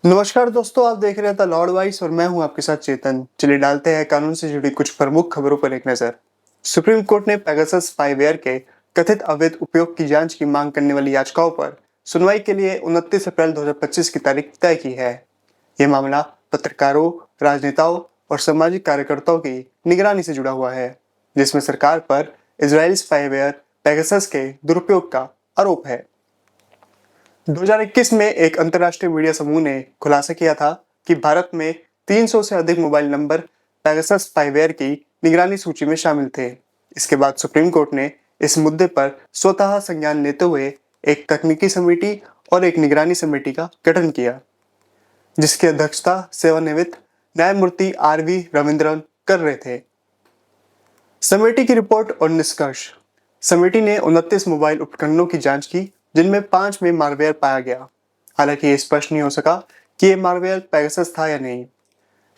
नमस्कार दोस्तों, आप देख रहे थे लॉर्ड वाइस और मैं हूं आपके साथ चेतन। चलिए डालते हैं कानून से जुड़ी कुछ प्रमुख खबरों पर एक नजर। सुप्रीम कोर्ट ने पेगासस स्पाईवेयर के कथित अवैध उपयोग की जांच की मांग करने वाली याचिकाओं पर सुनवाई के लिए 29 अप्रैल 2025 की तारीख तय की है। ये मामला पत्रकारों, राजनेताओं और सामाजिक कार्यकर्ताओं की निगरानी से जुड़ा हुआ है, जिसमें सरकार पर इजरायली स्पाईवेयर पेगासस के दुरुपयोग का आरोप है। 2021 में एक अंतर्राष्ट्रीय मीडिया समूह ने खुलासा किया था कि भारत में 300 से अधिक मोबाइल नंबर पेगासस स्पाईवेयर की निगरानी सूची में शामिल थे। इसके बाद सुप्रीम कोर्ट ने इस मुद्दे पर स्वतः संज्ञान लेते हुए एक तकनीकी समिति और एक निगरानी समिति का गठन किया, जिसकी अध्यक्षता सेवानिवृत्त न्यायमूर्ति RV रविंद्रन कर रहे थे। समिति की रिपोर्ट और निष्कर्ष। समिति ने 29 मोबाइल उपकरणों की जांच की, जिनमें 5 में मालवेयर पाया गया। हालांकि ये स्पष्ट नहीं हो सका कि ये मालवेयर पेगासस था या नहीं।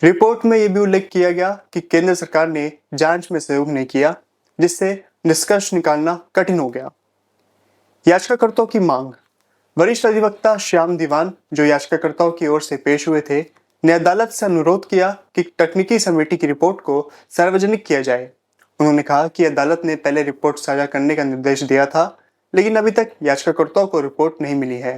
रिपोर्ट में यह भी उल्लेख किया गया कि केंद्र सरकार ने जांच में सहयोग नहीं किया, जिससे निष्कर्ष निकालना कठिन हो गया। याचिकाकर्ताओं की मांग। वरिष्ठ अधिवक्ता श्याम दीवान, जो याचिकाकर्ताओं की ओर से पेश हुए थे, ने अदालत से अनुरोध किया कि तकनीकी समिति की रिपोर्ट को सार्वजनिक किया जाए। उन्होंने कहा कि अदालत ने पहले रिपोर्ट साझा करने का निर्देश दिया था, लेकिन अभी तक याचिकाकर्ताओं को रिपोर्ट नहीं मिली है।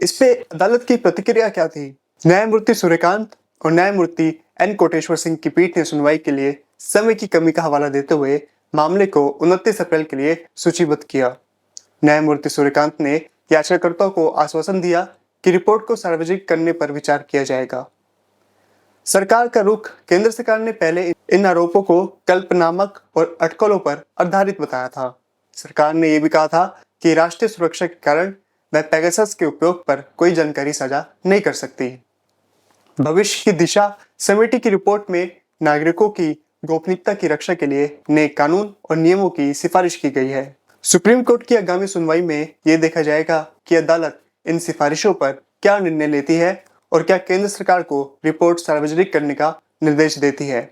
इस पे अदालत की प्रतिक्रिया क्या थी? न्यायमूर्ति सूर्यकांत और न्यायमूर्ति N कोटेश्वर सिंह की पीठ ने सुनवाई के लिए समय की कमी का हवाला देते हुए मामले को 29 अप्रैल के लिए सूचीबद्ध किया। न्यायमूर्ति सूर्यकांत ने याचिकाकर्ताओं को आश्वासन दिया कि रिपोर्ट को सार्वजनिक करने पर विचार किया जाएगा। सरकार का रुख। केंद्र सरकार ने पहले इन आरोपों को कल्पनात्मक और अटकलों पर आधारित बताया था। सरकार ने यह भी कहा था कि राष्ट्रीय सुरक्षा के कारण वह पेगासस के उपयोग पर कोई जानकारी साझा नहीं कर सकती। भविष्य की दिशा। समिति की रिपोर्ट में नागरिकों की गोपनीयता की रक्षा के लिए नए कानून और नियमों की सिफारिश की गई है। सुप्रीम कोर्ट की आगामी सुनवाई में यह देखा जाएगा कि अदालत इन सिफारिशों पर क्या निर्णय लेती है और क्या केंद्र सरकार को रिपोर्ट सार्वजनिक करने का निर्देश देती है।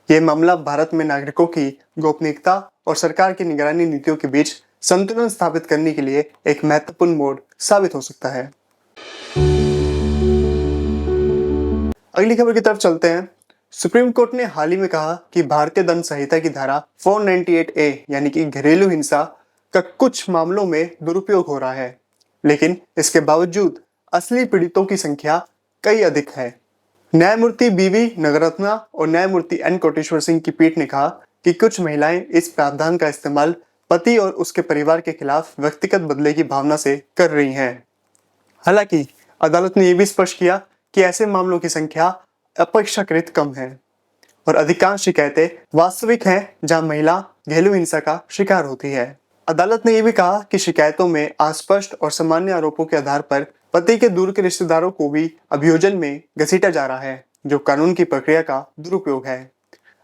यह मामला भारत में नागरिकों की गोपनीयता और सरकार की निगरानी नीतियों के बीच संतुलन स्थापित करने के लिए एक महत्वपूर्ण मोड़ साबित हो सकता है। अगली खबर की तरफ चलते हैं। सुप्रीम कोर्ट ने हाल ही में कहा कि भारतीय दंड संहिता की धारा 498A यानी कि घरेलू हिंसा का कुछ मामलों में दुरुपयोग हो रहा है, लेकिन इसके बावजूद असली पीड़ितों की संख्या कई अधिक है। न्यायमूर्ति BV नगरत्ना और न्यायमूर्ति N कोटेश्वर सिंह की पीठ ने कहा कि कुछ महिलाएं इस प्रावधान का इस्तेमाल पति और उसके परिवार के खिलाफ व्यक्तिगत बदले की भावना से कर रही हैं। हालांकि अदालत ने यह भी स्पष्ट किया कि ऐसे मामलों की संख्या अपेक्षाकृत कम है और अधिकांश शिकायतें वास्तविक हैं जहां महिला घरेलू हिंसा का शिकार होती है। अदालत ने यह भी कहा कि शिकायतों में अस्पष्ट और सामान्य आरोपों के आधार पर पति के दूर के रिश्तेदारों को भी अभियोजन में घसीटा जा रहा है, जो कानून की प्रक्रिया का दुरुपयोग है।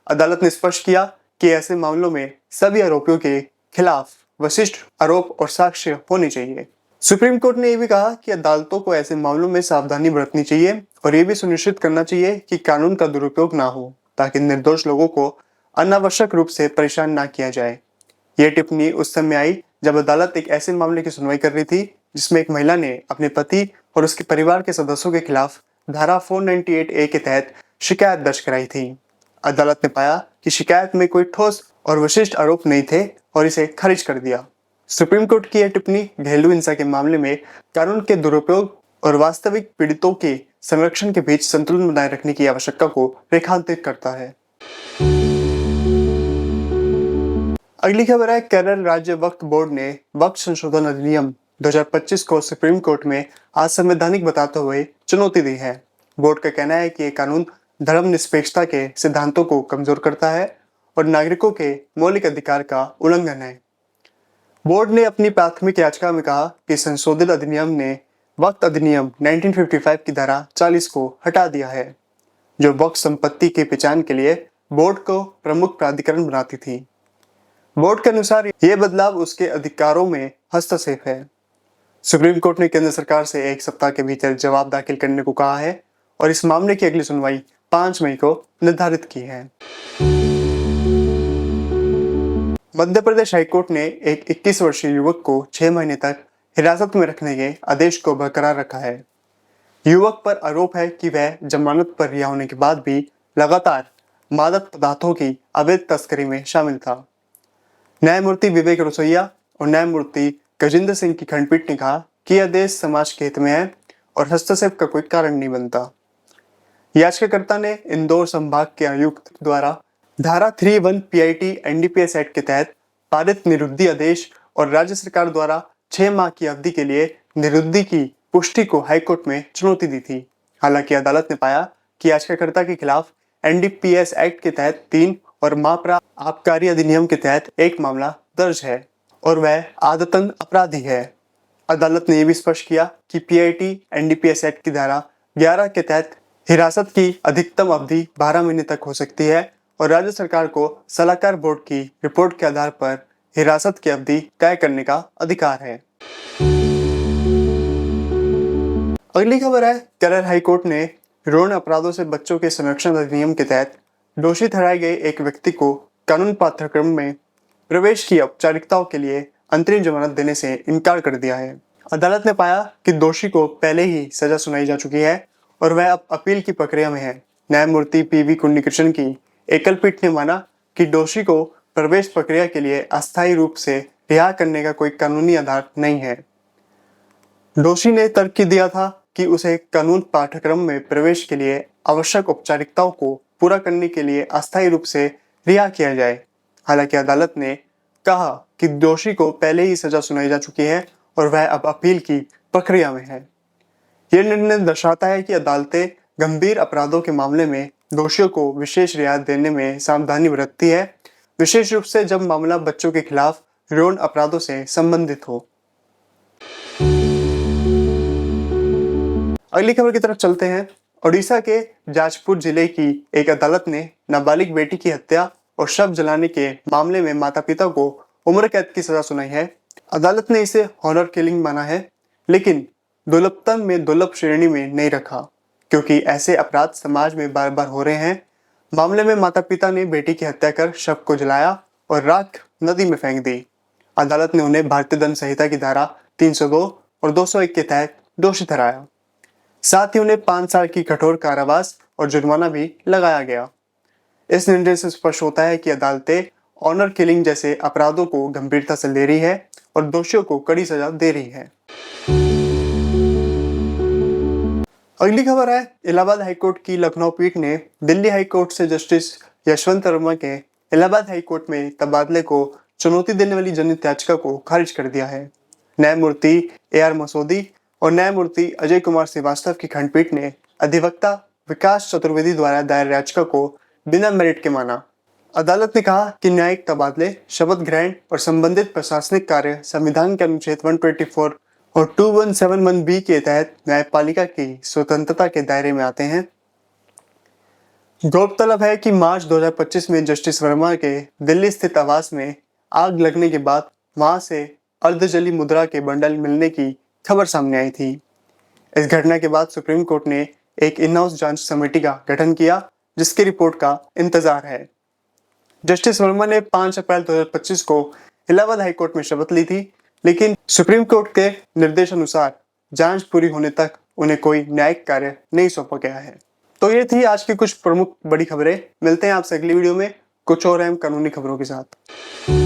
अदालत ने स्पष्ट किया कि ऐसे मामलों में सभी आरोपियों के खिलाफ विशिष्ट आरोप और साक्ष्य होने चाहिए। सुप्रीम कोर्ट ने यह भी कहा कि अदालतों को ऐसे मामलों में सावधानी बरतनी चाहिए और यह भी सुनिश्चित करना चाहिए कि कानून का दुरुपयोग ना हो, ताकि निर्दोष लोगों को अनावश्यक रूप से परेशान ना किया जाए। यह टिप्पणी उस समय आई जब अदालत एक ऐसे मामले की सुनवाई कर रही थी जिसमें एक महिला ने अपने पति और उसके परिवार के सदस्यों के खिलाफ धारा 498A के तहत शिकायत दर्ज कराई थी। अदालत ने पाया कि शिकायत में कोई ठोस और विशिष्ट आरोप नहीं थे और इसे खारिज कर दिया। सुप्रीम कोर्ट की यह टिप्पणी घरेलू हिंसा के मामले में कानून के दुरुपयोग और वास्तविक पीड़ितों के संरक्षण के बीच संतुलन बनाए रखने की आवश्यकता को रेखांकित करता है। अगली खबर है। केरल राज्य वक्फ बोर्ड ने वक्फ संशोधन अधिनियम 2025 को सुप्रीम कोर्ट में असंवैधानिक बताते हुए चुनौती दी है। बोर्ड का कहना है कि यह कानून धर्मनिरपेक्षता के सिद्धांतों को कमजोर करता है और नागरिकों के मौलिक अधिकार का उल्लंघन है। बोर्ड ने अपनी प्राथमिक याचिका में कहा कि संशोधित अधिनियम ने वक्फ अधिनियम 1955 की धारा 40 को हटा दिया है, जो वक्फ संपत्ति की पहचान के लिए बोर्ड को प्रमुख प्राधिकरण बनाती थी। बोर्ड के अनुसार यह बदलाव उसके अधिकारों में हस्तक्षेप है। सुप्रीम कोर्ट ने केंद्र सरकार से 1 सप्ताह के भीतर जवाब दाखिल करने को कहा है और इस मामले की अगली सुनवाई 5 मई को निर्धारित की है। मध्य प्रदेश हाईकोर्ट ने एक 21 वर्षीय युवक को 6 महीने तक हिरासत में रखने के आदेश को बरकरार रखा है। युवक पर आरोप है कि वह जमानत पर रिहा होने के बाद भी लगातार मादक पदार्थों की अवैध तस्करी में शामिल था। न्यायमूर्ति विवेक रसोइया और न्यायमूर्ति गजेंद्र सिंह की खंडपीठ ने कहा कि यह देश समाज के हित में है और हस्तक्षेप का कोई कारण नहीं बनता। याचिकाकर्ता ने इंदौर संभाग के आयुक्त द्वारा धारा 31 पीआईटी एनडीपीएस एक्ट के तहत पारित निरुद्धि आदेश और राज्य सरकार द्वारा 6 माह की अवधि के लिए निरुद्धि की पुष्टि को हाईकोर्ट में चुनौती दी थी। हालांकि अदालत ने पाया कि याचिकाकर्ता के खिलाफ एनडीपीएस एक्ट के तहत 3 और मापरा आबकारी अधिनियम के तहत 1 मामला दर्ज है और वह आदतन अपराधी है। अदालत ने यह भी स्पष्ट किया कि पीआईटी एनडीपीएस एक्ट की धारा 11 के तहत हिरासत की अधिकतम अवधि 12 महीने तक हो सकती है और राज्य सरकार को सलाहकार बोर्ड की रिपोर्ट के आधार पर हिरासत की अवधि तय करने का अधिकार है। अगली खबर है, केरल हाईकोर्ट ने यौन अपराधों से बच्चों के संरक्षण अधिनियम के तहत दोषी ठहराए गए एक व्यक्ति को कानून पाठ्यक्रम में प्रवेश की औपचारिकताओं के लिए अंतरिम जमानत देने से इनकार कर दिया है। अदालत ने पाया कि दोषी को पहले ही सजा सुनाई जा चुकी है और वह अब अपील की प्रक्रिया में है। न्यायमूर्ति पीवी कुन्नीकृष्णन की एकल पीठ ने माना कि दोषी को प्रवेश प्रक्रिया के लिए अस्थायी रूप से रिहा करने का कोई कानूनी आधार नहीं है। दोषी ने तर्क दिया था कि उसे कानून पाठ्यक्रम में प्रवेश के लिए आवश्यक औपचारिकताओं को पूरा करने के लिए अस्थायी रूप से रिहा किया जाए। हालांकि अदालत ने कहा कि दोषी को पहले ही सजा सुनाई जा चुकी है और वह अब अपील की प्रक्रिया में है। यह निर्णय दर्शाता है कि अदालतें गंभीर अपराधों के मामले में दोषियों को विशेष रियायत देने में सावधानी बरतती है, विशेष रूप से जब मामला बच्चों के खिलाफ यौन अपराधों से संबंधित हो। अगली खबर की तरफ चलते हैं। ओडिशा के जाजपुर जिले की एक अदालत ने नाबालिग बेटी की हत्या और शव जलाने के मामले में माता पिता को उम्र कैद की सजा सुनाई है। अदालत ने इसे हॉनर किलिंग माना है, लेकिन दुर्लभतम में दुर्लभ श्रेणी में नहीं रखा, क्योंकि ऐसे अपराध समाज में बार बार हो रहे हैं। मामले में माता पिता ने बेटी की हत्या कर शव को जलाया और राख नदी में फेंक दी। अदालत ने उन्हें भारतीय दंड संहिता की धारा 302 और 201 के तहत दोषी ठहराया। साथ ही उन्हें 5 साल की कठोर कारावास और जुर्माना भी लगाया गया। इस निर्णय से स्पष्ट होता है कि अदालतें ऑनर किलिंग जैसे अपराधों को गंभीरता से ले रही है और दोषियों को कड़ी सजा दे रही है। अगली खबर है, इलाहाबाद हाईकोर्ट की लखनऊ पीठ ने दिल्ली हाईकोर्ट से जस्टिस यशवंत वर्मा के इलाहाबाद हाईकोर्ट में तबादले को चुनौती देने वाली जनहित याचिका को खारिज कर दिया है। न्यायमूर्ति AR मसूदी और न्यायमूर्ति अजय कुमार श्रीवास्तव की खंडपीठ ने अधिवक्ता विकास चतुर्वेदी द्वारा दायर याचिका को बिना मेरिट के माना। अदालत ने कहा कि न्यायिक तबादले, शपथ ग्रहण और संबंधित प्रशासनिक कार्य संविधान के अनुच्छेद 124 और 2171B के तहत न्यायपालिका की स्वतंत्रता के दायरे में आते हैं। गौरतलब है कि मार्च 2025 में जस्टिस वर्मा के दिल्ली स्थित आवास में आग लगने के बाद वहां से अर्धजली मुद्रा के बंडल मिलने की खबर सामने आई थी। इस घटना के बाद सुप्रीम कोर्ट ने एक इन हाउस जांच समिति का गठन किया, जिसकी रिपोर्ट का इंतजार है। जस्टिस वर्मा ने 5 अप्रैल 2025 को इलाहाबाद हाईकोर्ट में शपथ ली थी, लेकिन सुप्रीम कोर्ट के निर्देशानुसार जांच पूरी होने तक उन्हें कोई न्यायिक कार्य नहीं सौंपा गया है। तो ये थी आज की कुछ प्रमुख बड़ी खबरें। मिलते हैं आपसे अगली वीडियो में कुछ और अहम कानूनी खबरों के साथ।